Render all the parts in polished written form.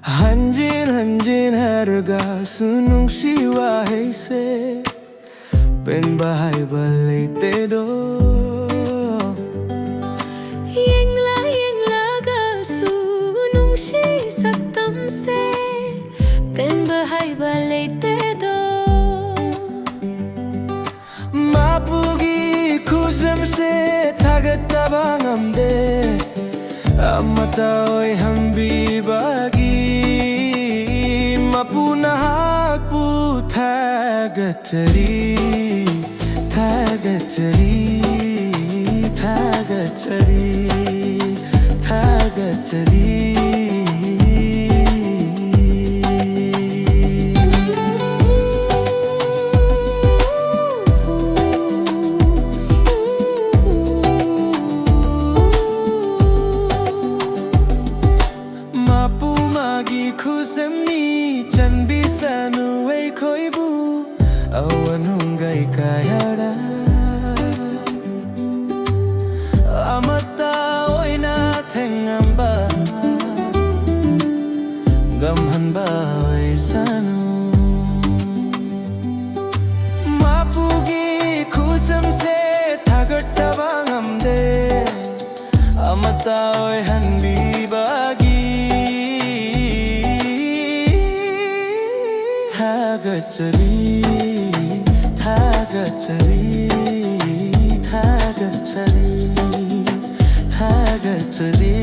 Hanjin harga sunung siwa heise pen bahay balay tedo Yengla ga sunung si saktam se pen bahay balay tedo mapugi kusam se tagat tabang amde amata oi hambi bagi mapunahak pu thagachari thagachari thagachari thagachari Kusamni chan bisanu ei khoibu awan hungai kayara amata oina thengamba gamhanba oisanu mapugi kusam se thagatta bangamde amata oi hanbi bagi Thagachari, thagachari, thagachari, thagachari.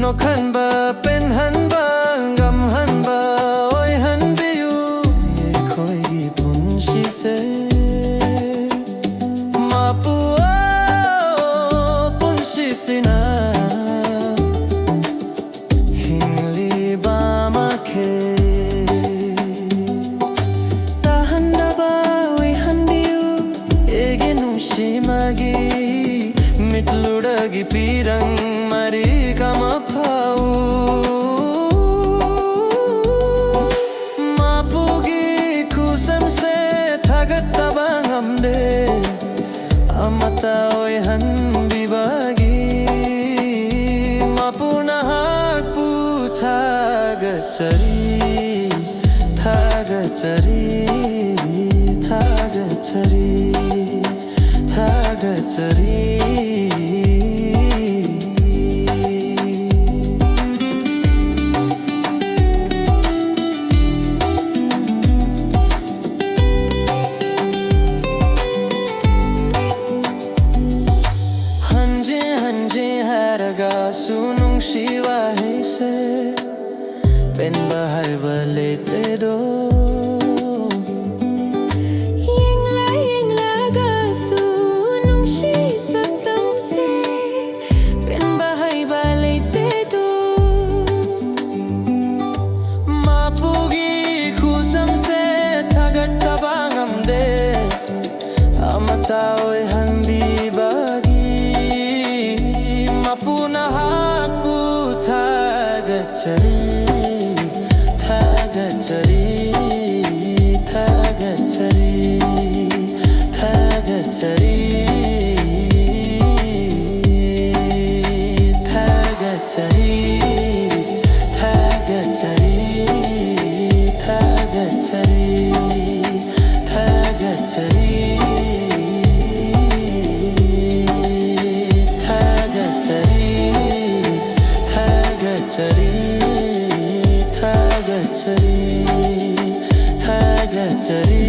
No khan ba pen han ba gam han ba oi han biu ye khoi pun shi se ma pu pun shi sina hingli ba ma khe ta han da ba oi han biu ege nung shi magi mitludagi pirang mari kama pau mapugi kusam se thagatta bangamde amata oi han bibagi mapunahak pu thagachari thagachari thagachari thagachari sunung siwa heise pen bahay balay tedo Yengla ga sunung si saktam Thagachari